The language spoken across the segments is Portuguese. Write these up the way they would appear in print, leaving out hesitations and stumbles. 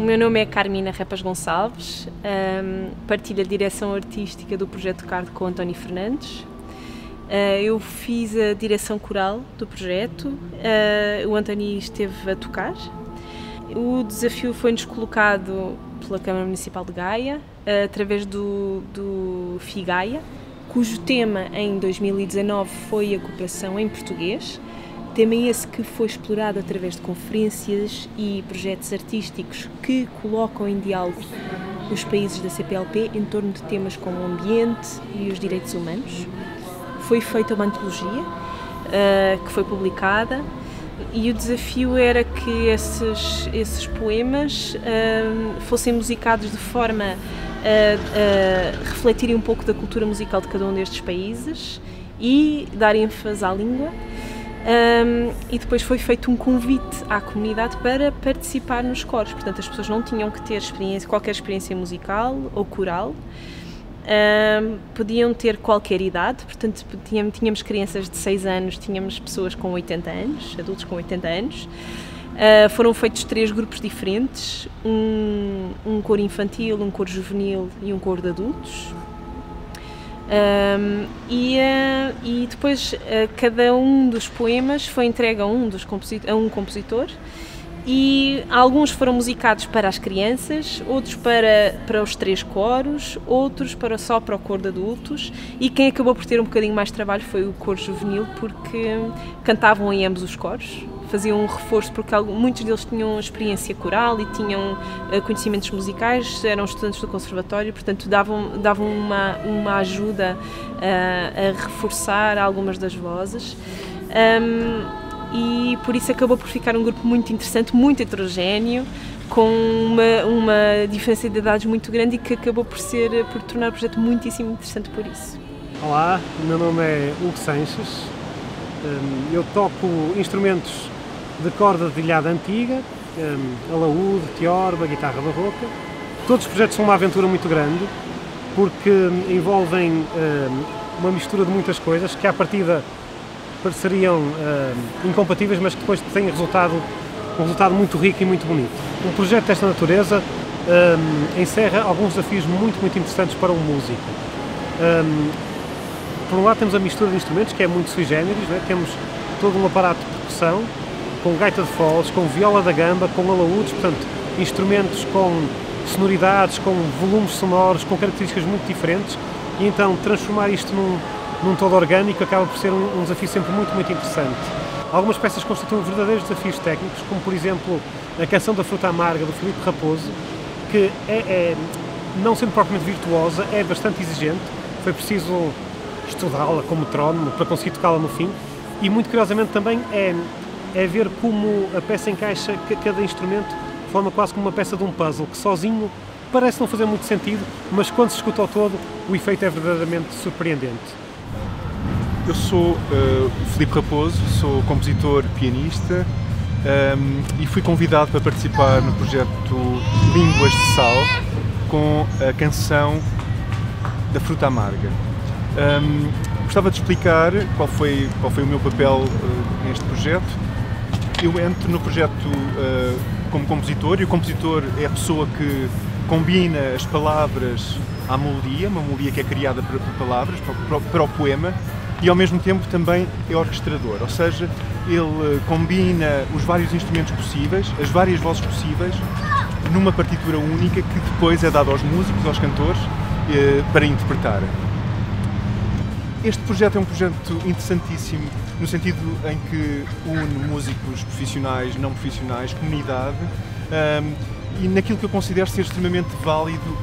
O meu nome é Carmina Repas Gonçalves, partilho a direção artística do projeto Card com António Fernandes. Eu fiz a direção coral do projeto, o António esteve a tocar. O desafio foi-nos colocado pela Câmara Municipal de Gaia, através do FIGAIA, cujo tema em 2019 foi a cooperação em português. Tema esse que foi explorado através de conferências e projetos artísticos que colocam em diálogo os países da CPLP em torno de temas como o ambiente e os direitos humanos. Foi feita uma antologia que foi publicada e o desafio era que esses poemas fossem musicados de forma a refletirem um pouco da cultura musical de cada um destes países e dar ênfase à língua. E depois foi feito um convite à comunidade para participar nos coros, portanto as pessoas não tinham que ter qualquer experiência musical ou coral, podiam ter qualquer idade, portanto tínhamos crianças de 6 anos, tínhamos pessoas com 80 anos, adultos com 80 anos. Foram feitos 3 grupos diferentes, um coro infantil, um coro juvenil e um coro de adultos. E depois cada um dos poemas foi entregue a um compositor e alguns foram musicados para as crianças, outros para os 3 coros, outros só para o coro de adultos, e quem acabou por ter um bocadinho mais de trabalho foi o coro juvenil, porque cantavam em ambos os coros, faziam um reforço porque muitos deles tinham experiência coral e tinham conhecimentos musicais, eram estudantes do conservatório, portanto davam uma ajuda a reforçar algumas das vozes. E por isso acabou por ficar um grupo muito interessante, muito heterogéneo, com uma diferença de idades muito grande e que acabou por tornar o projeto muitíssimo interessante por isso. Olá, o meu nome é Hugo Sanches, eu toco instrumentos de corda dedilhada antiga, alaúde, tiorba, guitarra barroca. Todos os projetos são uma aventura muito grande, porque envolvem uma mistura de muitas coisas que à partida pareceriam incompatíveis, mas que depois têm um resultado muito rico e muito bonito. Um projeto desta natureza encerra alguns desafios muito interessantes para um músico. Por um lado temos a mistura de instrumentos, que é muito sui generis, né? Temos todo um aparato de percussão, com gaita de foles, com viola da gamba, com alaúdes, portanto, instrumentos com sonoridades, com volumes sonoros, com características muito diferentes, e então transformar isto num todo orgânico acaba por ser um desafio sempre muito interessante. Algumas peças constituem verdadeiros desafios técnicos, como por exemplo a canção da Fruta Amarga, do Filipe Raposo, que não sendo propriamente virtuosa, é bastante exigente, foi preciso estudá-la como metrónomo para conseguir tocá-la no fim, e muito curiosamente também é ver como a peça encaixa cada instrumento de forma quase como uma peça de um puzzle, que sozinho parece não fazer muito sentido, mas quando se escuta ao todo, o efeito é verdadeiramente surpreendente. Eu sou Filipe Raposo, sou compositor, pianista e fui convidado para participar no projeto Línguas de Sal com a canção da Fruta Amarga. Gostava de explicar qual foi o meu papel neste projeto. Eu entro no projeto como compositor, e o compositor é a pessoa que combina as palavras à melodia, uma melodia que é criada por palavras, para o poema, e ao mesmo tempo também é orquestrador, ou seja, ele combina os vários instrumentos possíveis, as várias vozes possíveis, numa partitura única que depois é dada aos músicos, aos cantores, para interpretarem. Este projeto é um projeto interessantíssimo, no sentido em que une músicos profissionais, não profissionais, comunidade, e naquilo que eu considero ser extremamente válido,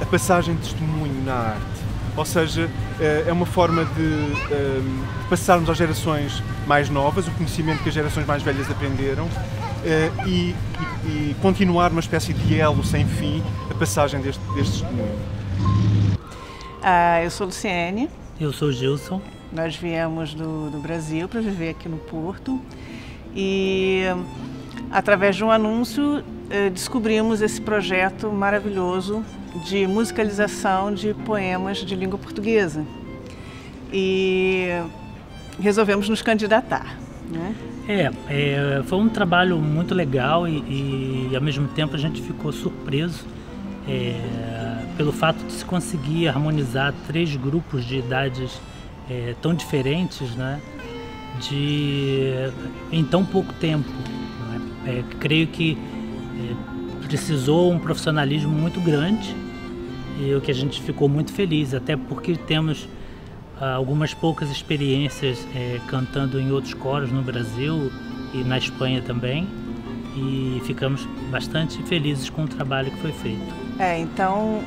a passagem de testemunho na arte. Ou seja, é uma forma de passarmos às gerações mais novas o conhecimento que as gerações mais velhas aprenderam e continuar uma espécie de elo sem fim, a passagem deste testemunho. Eu sou Luciene. Eu sou Gilson. Nós viemos do Brasil para viver aqui no Porto e, através de um anúncio, descobrimos esse projeto maravilhoso de musicalização de poemas de língua portuguesa e resolvemos nos candidatar. né? Foi um trabalho muito legal e ao mesmo tempo a gente ficou surpreso pelo fato de se conseguir harmonizar 3 grupos de idades tão diferentes, né? Em tão pouco tempo, né? Creio que precisou um profissionalismo muito grande e o que a gente ficou muito feliz, até porque temos algumas poucas experiências cantando em outros coros no Brasil e na Espanha também, e ficamos bastante felizes com o trabalho que foi feito. Então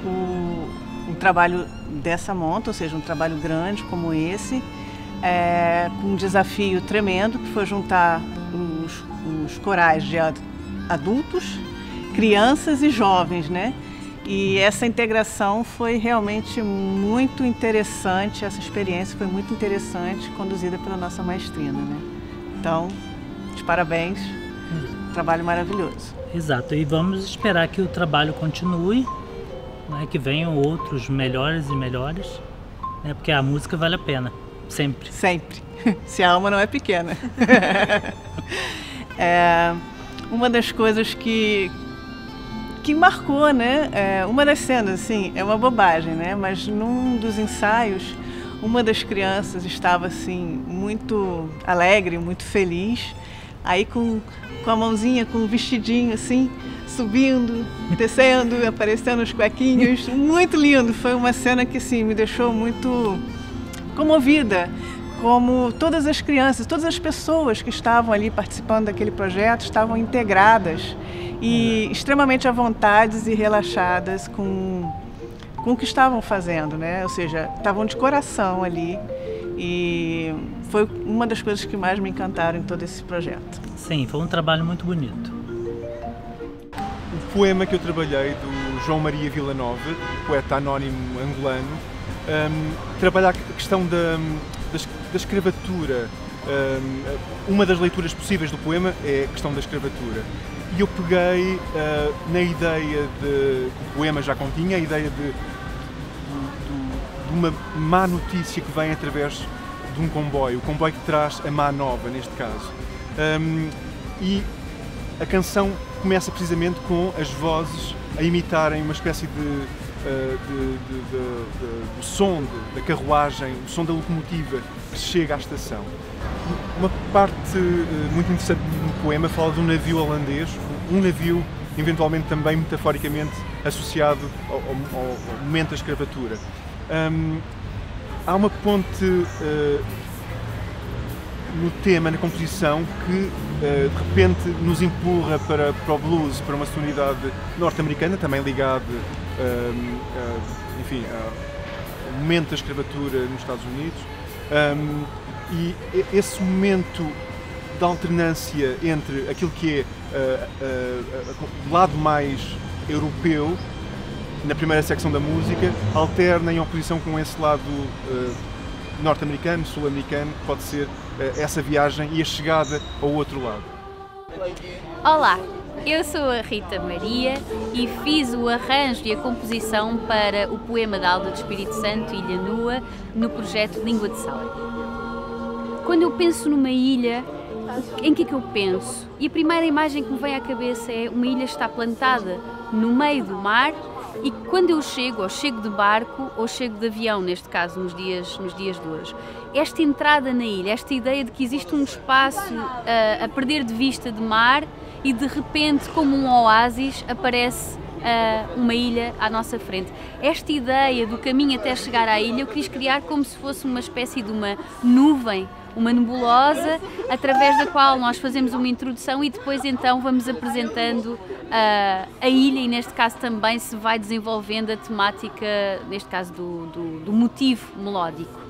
um trabalho dessa monta, ou seja, um trabalho grande como esse, com um desafio tremendo, que foi juntar os corais de adultos, crianças e jovens, né? E essa integração foi realmente muito interessante, essa experiência foi muito interessante, conduzida pela nossa maestrina, né? Então, de parabéns, trabalho maravilhoso. Exato, e vamos esperar que o trabalho continue, né, que venham outros melhores e melhores, né, porque a música vale a pena, sempre. Sempre, se a alma não é pequena. Uma das coisas que marcou, né? Uma das cenas, assim, é uma bobagem, né? Mas num dos ensaios, uma das crianças estava assim muito alegre, muito feliz, aí com a mãozinha, com um vestidinho assim, subindo, descendo, aparecendo os cuequinhos, muito lindo. Foi uma cena que assim me deixou muito comovida. Como todas as crianças, todas as pessoas que estavam ali participando daquele projeto estavam integradas e extremamente à vontade e relaxadas com o que estavam fazendo, né? Ou seja, estavam de coração ali, e foi uma das coisas que mais me encantaram em todo esse projeto. Sim, foi um trabalho muito bonito. O poema que eu trabalhei, do João Maria Villanova, poeta anónimo angolano, trabalha a questão da escravatura. Uma das leituras possíveis do poema é a questão da escravatura. E eu peguei na ideia que o poema já continha, a ideia de uma má notícia que vem através de um comboio, o comboio que traz a má nova, neste caso. E a canção começa precisamente com as vozes a imitarem uma espécie do som da carruagem, o som da locomotiva que chega à estação. Uma parte muito interessante no poema fala de um navio holandês, um navio eventualmente também metaforicamente associado ao momento da escravatura. Há uma ponte no tema, na composição, que de repente nos empurra para o blues, para uma sonoridade norte-americana, também ligada enfim, ao momento da escravatura nos Estados Unidos. E esse momento de alternância entre aquilo que é o lado mais europeu, na primeira secção da música, alterna em oposição com esse lado norte-americano, sul-americano, que pode ser essa viagem e a chegada ao outro lado. Olá, eu sou a Rita Maria e fiz o arranjo e a composição para o poema da Alda do Espírito Santo, Ilha Nua, no projeto Língua de Sal. Quando eu penso numa ilha, em que é que eu penso? E a primeira imagem que me vem à cabeça é uma ilha que está plantada no meio do mar, e quando eu chego, ou chego de barco, ou chego de avião, neste caso, nos dias de hoje, esta entrada na ilha, esta ideia de que existe um espaço a perder de vista de mar e de repente, como um oásis, aparece uma ilha à nossa frente. Esta ideia do caminho até chegar à ilha eu quis criar como se fosse uma espécie de uma nuvem, uma nebulosa, através da qual nós fazemos uma introdução e depois então vamos apresentando a ilha, e neste caso também se vai desenvolvendo a temática, neste caso do motivo melódico.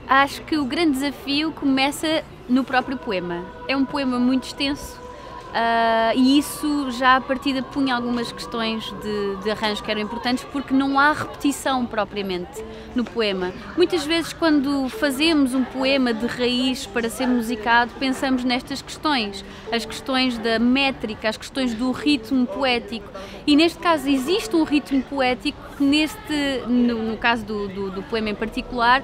Acho que o grande desafio começa no próprio poema. É um poema muito extenso, e isso já à partida punha algumas questões de arranjo que eram importantes, porque não há repetição propriamente no poema. Muitas vezes quando fazemos um poema de raiz para ser musicado, pensamos nestas questões, as questões da métrica, as questões do ritmo poético, e neste caso existe um ritmo poético que no caso do poema em particular,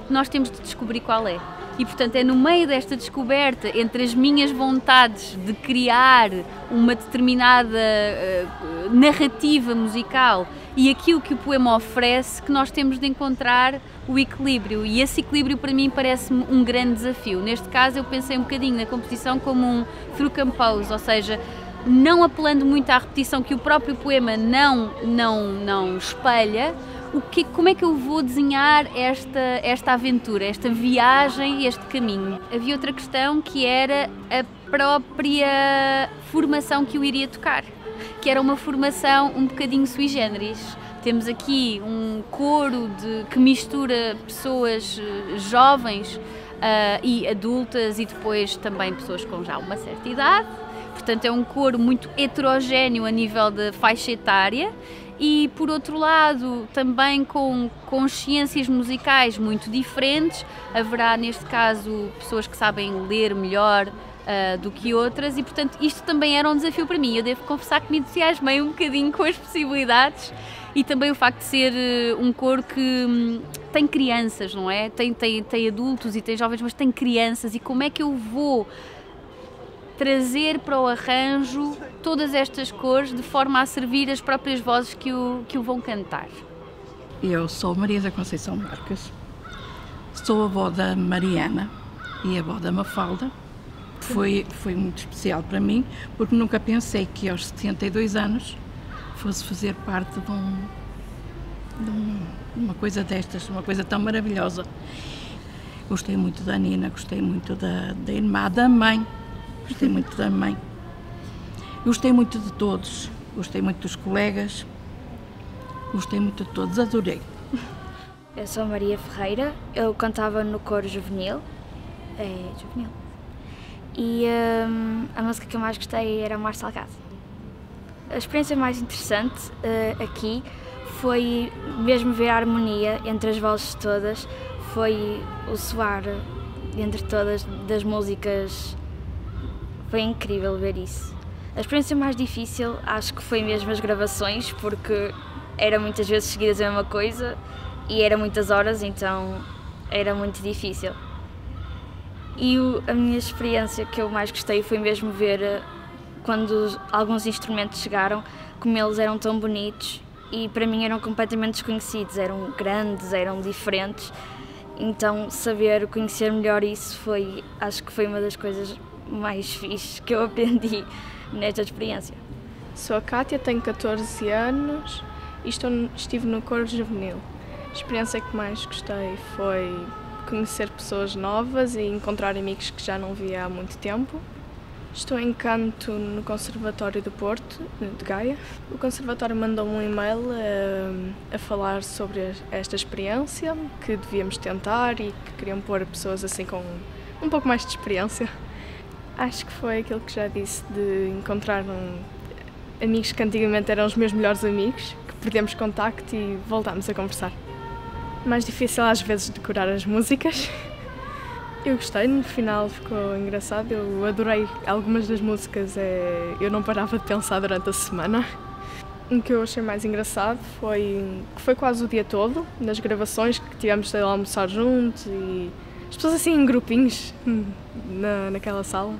nós temos de descobrir qual é. E, portanto, é no meio desta descoberta, entre as minhas vontades de criar uma determinada narrativa musical e aquilo que o poema oferece, que nós temos de encontrar o equilíbrio. E esse equilíbrio, para mim, parece-me um grande desafio. Neste caso, eu pensei um bocadinho na composição como um through compose, ou seja, não apelando muito à repetição que o próprio poema não espelha. Como é que eu vou desenhar esta aventura, esta viagem, este caminho? Havia outra questão que era a própria formação que eu iria tocar, que era uma formação um bocadinho sui generis. Temos aqui um coro que mistura pessoas jovens e adultas e depois também pessoas com já uma certa idade. Portanto, é um coro muito heterogéneo a nível de faixa etária. E, por outro lado, também com consciências musicais muito diferentes. Haverá, neste caso, pessoas que sabem ler melhor do que outras e, portanto, isto também era um desafio para mim. Eu devo confessar que me entusiasmei um bocadinho com as possibilidades e também o facto de ser um coro que tem crianças, não é? Tem adultos e tem jovens, mas tem crianças. E como é que eu vou trazer para o arranjo todas estas cores de forma a servir as próprias vozes que o vão cantar? Eu sou Maria da Conceição Marques, sou avó da Mariana e avó da Mafalda. Foi muito especial para mim, porque nunca pensei que aos 72 anos fosse fazer parte de uma coisa destas, uma coisa tão maravilhosa. Gostei muito da Nina, gostei muito da irmã, da mãe. Gostei muito da mãe, gostei muito de todos, gostei muito dos colegas, gostei muito de todos, adorei. Eu sou Maria Ferreira, eu cantava no coro juvenil, e a música que eu mais gostei era Mar Salgado. A experiência mais interessante aqui foi mesmo ver a harmonia entre as vozes todas, foi o soar entre todas das músicas. Foi incrível ver isso. A experiência mais difícil acho que foi mesmo as gravações, porque era muitas vezes seguidas a mesma coisa e era muitas horas, então era muito difícil. E a minha experiência que eu mais gostei foi mesmo ver quando alguns instrumentos chegaram, como eles eram tão bonitos e para mim eram completamente desconhecidos, eram grandes, eram diferentes, então conhecer melhor isso acho que foi uma das coisas mais fixe que eu aprendi nesta experiência. Sou a Cátia, tenho 14 anos e estive no coro juvenil. A experiência que mais gostei foi conhecer pessoas novas e encontrar amigos que já não via há muito tempo. Estou em canto no Conservatório do Porto, de Gaia. O Conservatório mandou-me um e-mail a falar sobre esta experiência, que devíamos tentar e que queriam pôr pessoas assim com um pouco mais de experiência. Acho que foi aquilo que já disse, de encontrar amigos que antigamente eram os meus melhores amigos, que perdemos contacto e voltámos a conversar. Mais difícil às vezes decorar as músicas. Eu gostei, no final ficou engraçado, eu adorei algumas das músicas, eu não parava de pensar durante a semana. O que eu achei mais engraçado foi que foi quase o dia todo, nas gravações, que tivemos de almoçar juntos e as pessoas assim em grupinhos naquela sala.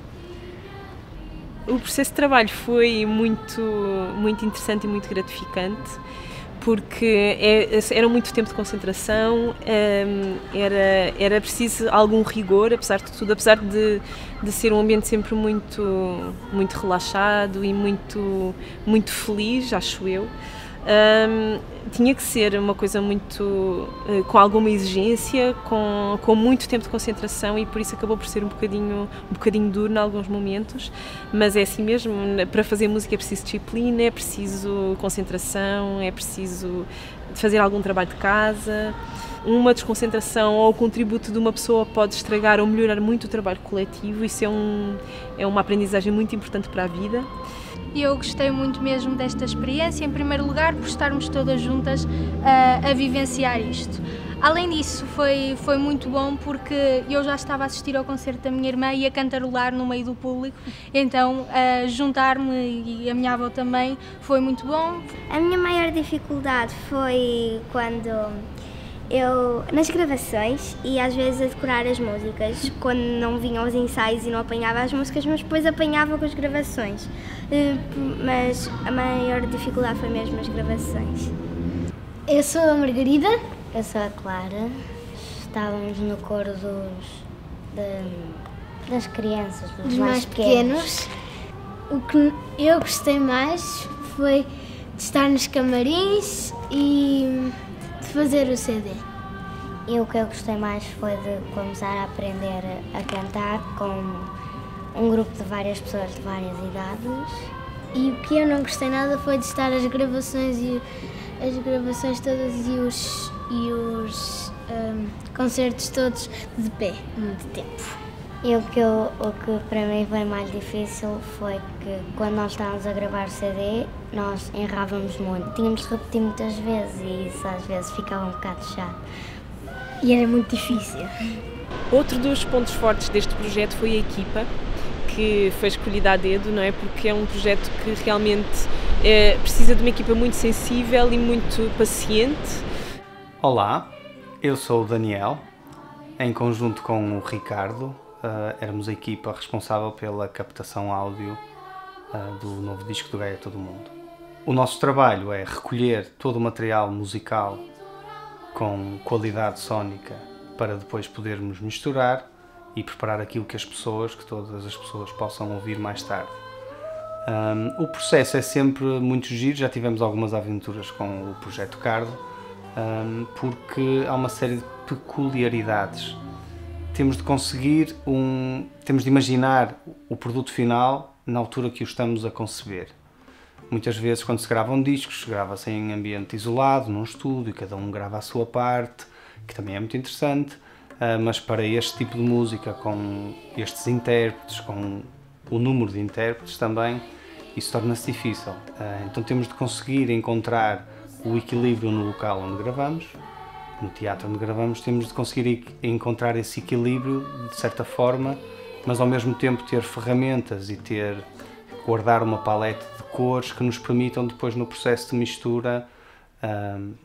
O processo de trabalho foi muito interessante e muito gratificante, porque era muito tempo de concentração, era preciso algum rigor, apesar de tudo, apesar de ser um ambiente sempre muito relaxado e muito feliz, acho eu. Tinha que ser uma coisa com alguma exigência, com muito tempo de concentração, e por isso acabou por ser um bocadinho duro em alguns momentos, mas é assim mesmo. Para fazer música é preciso disciplina, é preciso concentração, é preciso fazer algum trabalho de casa. Uma desconcentração ou o contributo de uma pessoa pode estragar ou melhorar muito o trabalho coletivo. Isso é uma aprendizagem muito importante para a vida. E eu gostei muito mesmo desta experiência, em primeiro lugar por estarmos todas juntas a vivenciar isto. Além disso, foi muito bom porque eu já estava a assistir ao concerto da minha irmã e a cantarolar no meio do público, então juntar-me e a minha avó também foi muito bom. A minha maior dificuldade foi quando Eu, nas gravações e às vezes a decorar as músicas, quando não vinham os ensaios e não apanhava as músicas, mas depois apanhava com as gravações. Mas a maior dificuldade foi mesmo as gravações. Eu sou a Margarida. Eu sou a Clara. Estávamos no coro das crianças, dos mais pequenos. O que eu gostei mais foi de estar nos camarins e de fazer o CD. E o que eu gostei mais foi de começar a aprender a cantar com um grupo de várias pessoas de várias idades. E o que eu não gostei nada foi de estar as gravações todas e os concertos todos de pé, muito tempo. E o que para mim foi mais difícil foi que quando nós estávamos a gravar o CD, nós errávamos muito. Tínhamos de repetir muitas vezes e isso às vezes ficava um bocado chato. E era muito difícil. Outro dos pontos fortes deste projeto foi a equipa, que foi escolhida a dedo, não é? Porque é um projeto que realmente precisa de uma equipa muito sensível e muito paciente. Olá, eu sou o Daniel, em conjunto com o Ricardo. Éramos a equipa responsável pela captação áudio do novo disco do Gaia Todo Mundo. O nosso trabalho é recolher todo o material musical com qualidade sónica para depois podermos misturar e preparar aquilo que todas as pessoas possam ouvir mais tarde. O processo é sempre muito giro, já tivemos algumas aventuras com o Projeto Cardo, porque há uma série de peculiaridades. Temos de imaginar o produto final na altura que o estamos a conceber. Muitas vezes, quando se gravam discos, grava-se em ambiente isolado, num estúdio, cada um grava a sua parte, que também é muito interessante, mas para este tipo de música, com estes intérpretes, com o número de intérpretes também, isso torna-se difícil. Então temos de conseguir encontrar o equilíbrio no local onde gravamos. No teatro onde gravamos, temos de conseguir encontrar esse equilíbrio de certa forma, mas ao mesmo tempo ter ferramentas e guardar uma palete de cores que nos permitam depois no processo de mistura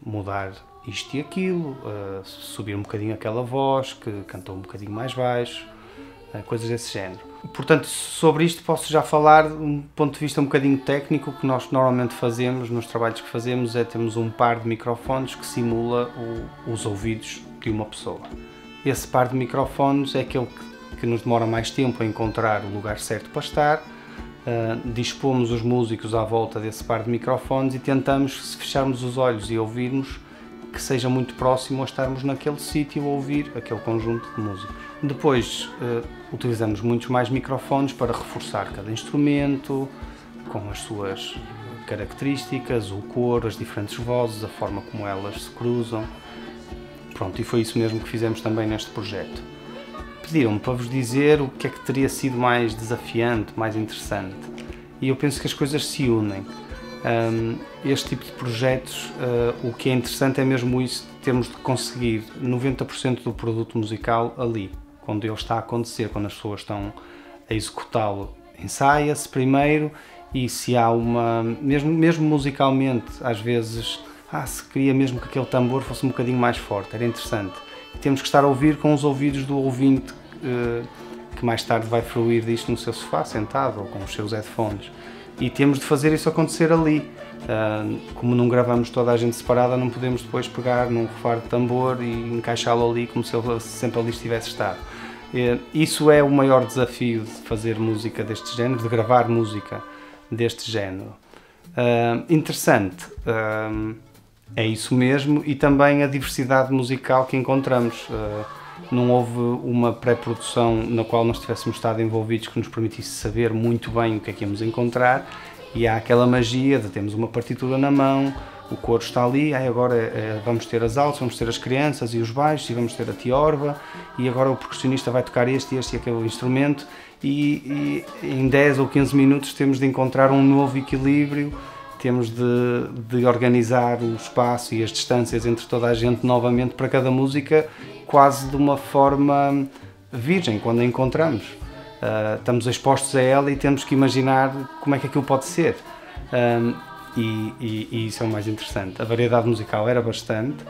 mudar isto e aquilo, subir um bocadinho aquela voz que cantou um bocadinho mais baixo, coisas desse género. Portanto, sobre isto posso já falar de um ponto de vista um bocadinho técnico. O que nós normalmente fazemos, nos trabalhos que fazemos, temos um par de microfones que simula os ouvidos de uma pessoa. Esse par de microfones é aquele que nos demora mais tempo a encontrar o lugar certo para estar. Dispomos os músicos à volta desse par de microfones e tentamos, se fecharmos os olhos e ouvirmos, que seja muito próximo a estarmos naquele sítio a ouvir aquele conjunto de músicos. Depois utilizamos muitos mais microfones para reforçar cada instrumento, com as suas características, o coro, as diferentes vozes, a forma como elas se cruzam. Pronto, e foi isso mesmo que fizemos também neste projeto. Pediram-me para vos dizer o que é que teria sido mais desafiante, mais interessante. E eu penso que as coisas se unem. Este tipo de projetos, o que é interessante é mesmo isso, termos de conseguir 90% do produto musical ali, quando ele está a acontecer, quando as pessoas estão a executá-lo. Ensaia-se primeiro e se há mesmo musicalmente, às vezes, se queria mesmo que aquele tambor fosse um bocadinho mais forte, era interessante. E temos que estar a ouvir com os ouvidos do ouvinte que mais tarde vai fruir disto no seu sofá, sentado, ou com os seus headphones. E temos de fazer isso acontecer ali. Como não gravamos toda a gente separada, não podemos depois pegar num refar de tambor e encaixá-lo ali como se ele sempre ali estivesse estado. Isso é o maior desafio de fazer música deste género, de gravar música deste género. Interessante, é isso mesmo, e também a diversidade musical que encontramos. Não houve uma pré-produção na qual nós tivéssemos estado envolvidos que nos permitisse saber muito bem o que é que íamos encontrar, e há aquela magia de termos uma partitura na mão, o coro está ali, agora vamos ter as altas, vamos ter as crianças e os baixos, e vamos ter a tiorba, e agora o percussionista vai tocar este e aquele instrumento, e em 10 ou 15 minutos temos de encontrar um novo equilíbrio, temos de organizar o espaço e as distâncias entre toda a gente novamente para cada música, quase de uma forma virgem, quando a encontramos. Estamos expostos a ela e temos que imaginar como é que aquilo pode ser. E isso é o mais interessante. A variedade musical era bastante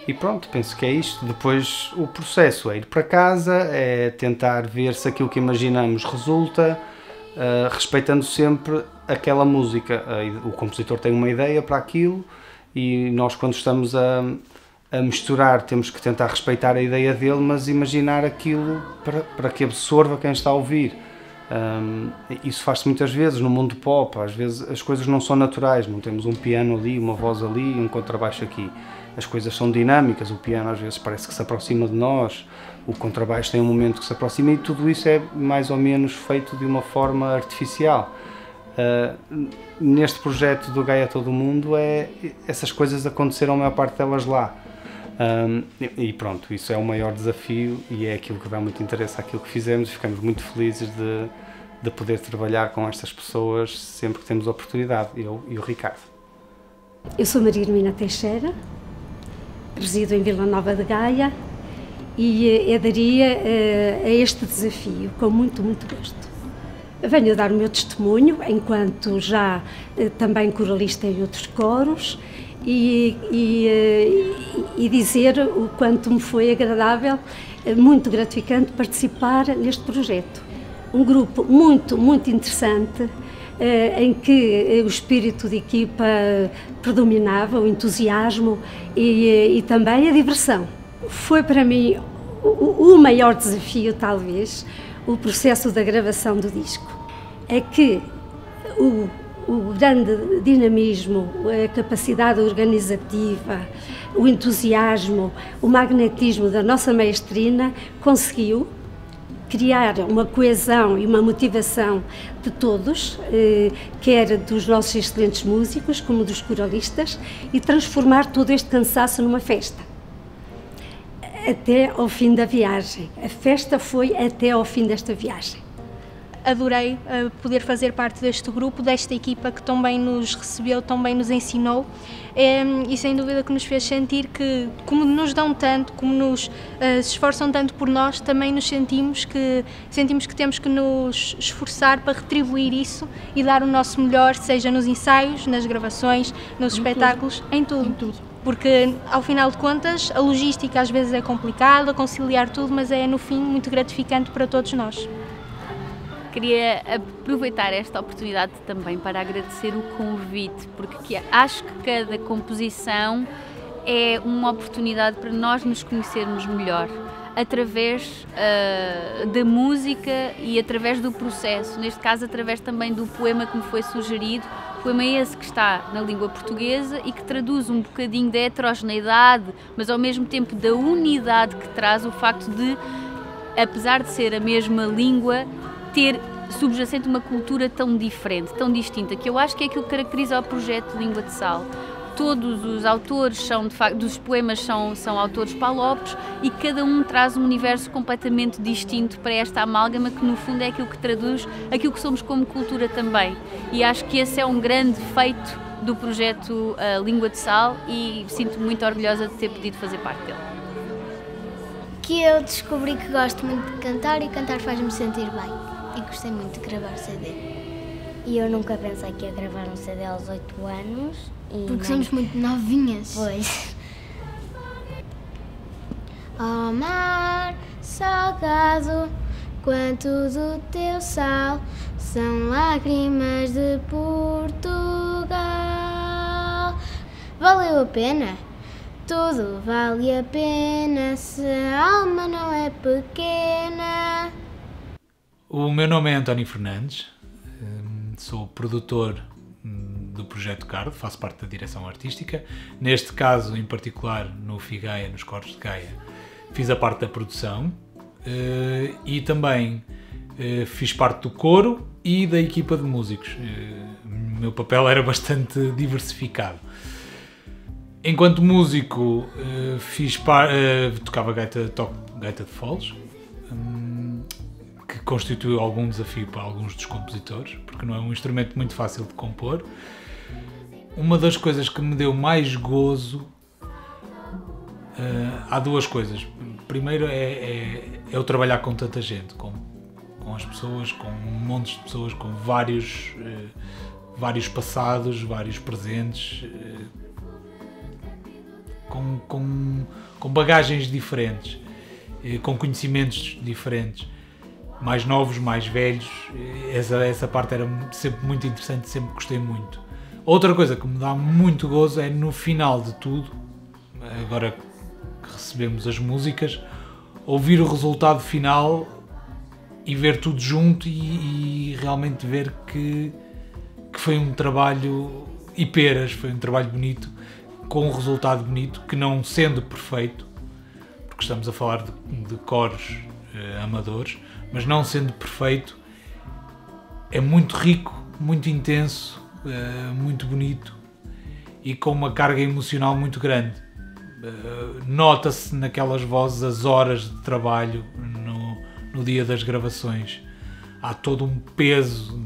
E pronto, penso que é isto. Depois o processo é ir para casa, é tentar ver se aquilo que imaginamos resulta, respeitando sempre aquela música. O compositor tem uma ideia para aquilo e nós, quando estamos a misturar, temos que tentar respeitar a ideia dele, mas imaginar aquilo para que absorva quem está a ouvir. Isso faz-se muitas vezes no mundo pop. Às vezes as coisas não são naturais, não temos um piano ali, uma voz ali e um contrabaixo aqui. As coisas são dinâmicas, o piano às vezes parece que se aproxima de nós, o contrabaixo tem um momento que se aproxima, e tudo isso é mais ou menos feito de uma forma artificial. Neste projeto do Gaia Todo Mundo, essas coisas aconteceram a maior parte delas lá. E pronto, isso é o maior desafio e é aquilo que dá muito interesse àquilo que fizemos, e ficamos muito felizes de poder trabalhar com estas pessoas sempre que temos a oportunidade, eu e o Ricardo. Eu sou Maria Hermina Teixeira, resido em Vila Nova de Gaia e aderi a este desafio com muito gosto. Venho dar o meu testemunho enquanto já também coralista em outros coros e dizer o quanto me foi agradável, muito gratificante participar neste projeto. Um grupo muito interessante, em que o espírito de equipa predominava, o entusiasmo e também a diversão. Foi para mim o maior desafio, talvez, o processo da gravação do disco. É que o grande dinamismo, a capacidade organizativa, o entusiasmo, o magnetismo da nossa maestrina conseguiu criar uma coesão e uma motivação de todos, quer dos nossos excelentes músicos como dos coralistas, e transformar todo este cansaço numa festa. Até ao fim da viagem. A festa foi até ao fim desta viagem. Adorei poder fazer parte deste grupo, desta equipa que tão bem nos recebeu, tão bem nos ensinou, e sem dúvida que nos fez sentir que, como nos dão tanto, como nos se esforçam tanto por nós, também nos sentimos que temos que nos esforçar para retribuir isso e dar o nosso melhor, seja nos ensaios, nas gravações, nos espetáculos, em tudo. Porque, ao final de contas, a logística às vezes é complicada, conciliar tudo, mas é, no fim, muito gratificante para todos nós. Queria aproveitar esta oportunidade também para agradecer o convite, porque acho que cada composição é uma oportunidade para nós nos conhecermos melhor, através da música e através do processo, neste caso através também do poema que me foi sugerido, poema esse que está na língua portuguesa e que traduz um bocadinho da heterogeneidade, mas ao mesmo tempo da unidade que traz o facto de, apesar de ser a mesma língua, ter subjacente uma cultura tão diferente, tão distinta, que eu acho que é aquilo que caracteriza o projeto Língua de Sal. Todos os autores são, de facto, dos poemas são autores palopes e cada um traz um universo completamente distinto para esta amálgama que, no fundo, é aquilo que traduz aquilo que somos como cultura também. E acho que esse é um grande feito do projeto Língua de Sal e sinto-me muito orgulhosa de ter podido fazer parte dele. Que eu descobri que gosto muito de cantar e cantar faz-me sentir bem. E gostei muito de gravar CD. E eu nunca pensei que ia gravar um CD aos 8 anos. Porque somos muito novinhas. Pois. Oh mar salgado, quanto do teu sal são lágrimas de Portugal. Valeu a pena? Tudo vale a pena se a alma não é pequena. O meu nome é António Fernandes, sou produtor do Projeto Cardo, faço parte da direção artística. Neste caso, em particular, no FIGAIA, nos coros de Gaia, fiz a parte da produção e também fiz parte do coro e da equipa de músicos. O meu papel era bastante diversificado. Enquanto músico, tocava gaita de foles, que constituiu algum desafio para alguns dos compositores, porque não é um instrumento muito fácil de compor. Uma das coisas que me deu mais gozo, há duas coisas. Primeiro é o trabalhar com tanta gente, com as pessoas, com montes de pessoas, com vários passados, vários presentes, com bagagens diferentes, com conhecimentos diferentes, mais novos, mais velhos. Essa parte era sempre muito interessante, sempre gostei muito. Outra coisa que me dá muito gozo é no final de tudo, agora que recebemos as músicas, ouvir o resultado final e ver tudo junto e realmente ver que foi um trabalho e peras, foi um trabalho bonito, com um resultado bonito, que não sendo perfeito, porque estamos a falar de coros amadores, mas não sendo perfeito, é muito rico, muito intenso, muito bonito e com uma carga emocional muito grande. Nota-se naquelas vozes as horas de trabalho no dia das gravações. Há todo um peso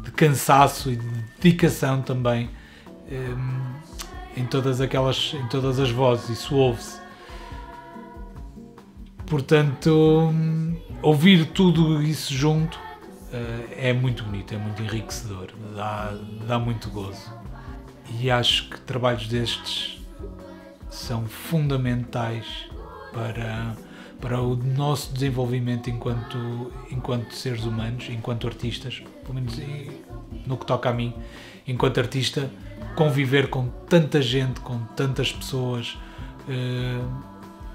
de cansaço e de dedicação também em todas as vozes, isso ouve-se. Portanto, ouvir tudo isso junto é muito bonito, é muito enriquecedor, dá muito gozo. E acho que trabalhos destes são fundamentais para o nosso desenvolvimento enquanto seres humanos, enquanto artistas, pelo menos no que toca a mim, enquanto artista, conviver com tanta gente, com tantas pessoas,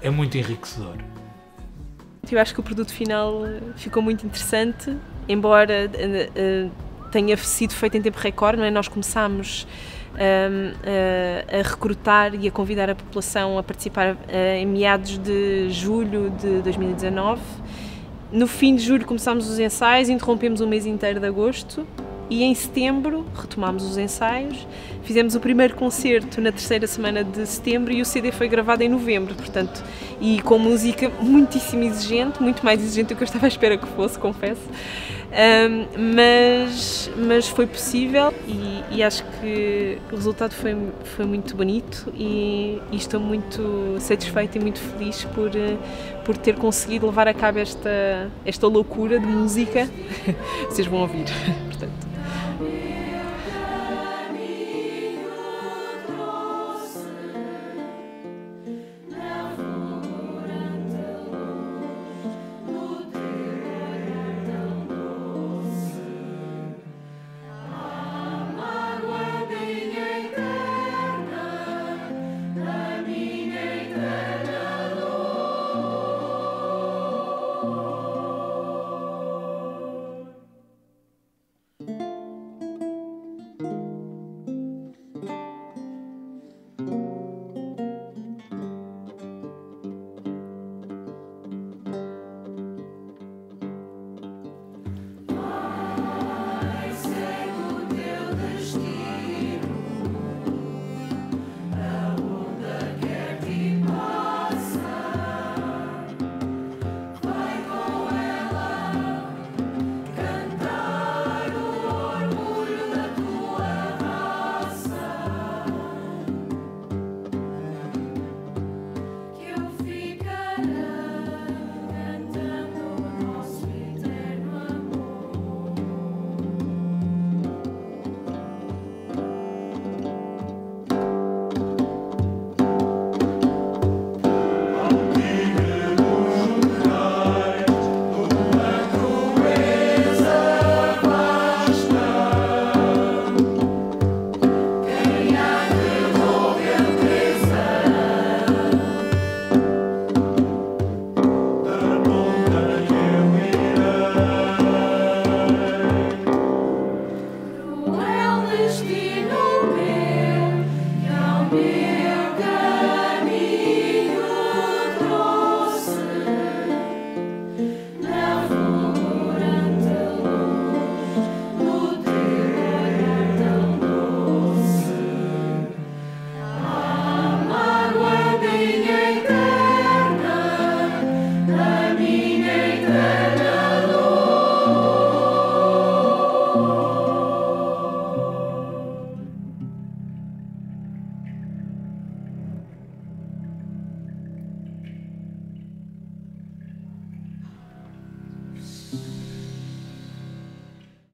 é muito enriquecedor. Eu acho que o produto final ficou muito interessante, embora tenha sido feito em tempo recorde, não é? Nós começámos a recrutar e a convidar a população a participar em meados de julho de 2019. No fim de julho começámos os ensaios, interrompemos o mês inteiro de agosto e em setembro retomámos os ensaios, fizemos o primeiro concerto na terceira semana de setembro e o CD foi gravado em novembro, portanto, e com música muitíssimo exigente, muito mais exigente do que eu estava à espera que fosse, confesso. Mas foi possível e acho que o resultado foi muito bonito e estou muito satisfeita e muito feliz por ter conseguido levar a cabo esta loucura de música. Vocês vão ouvir, portanto.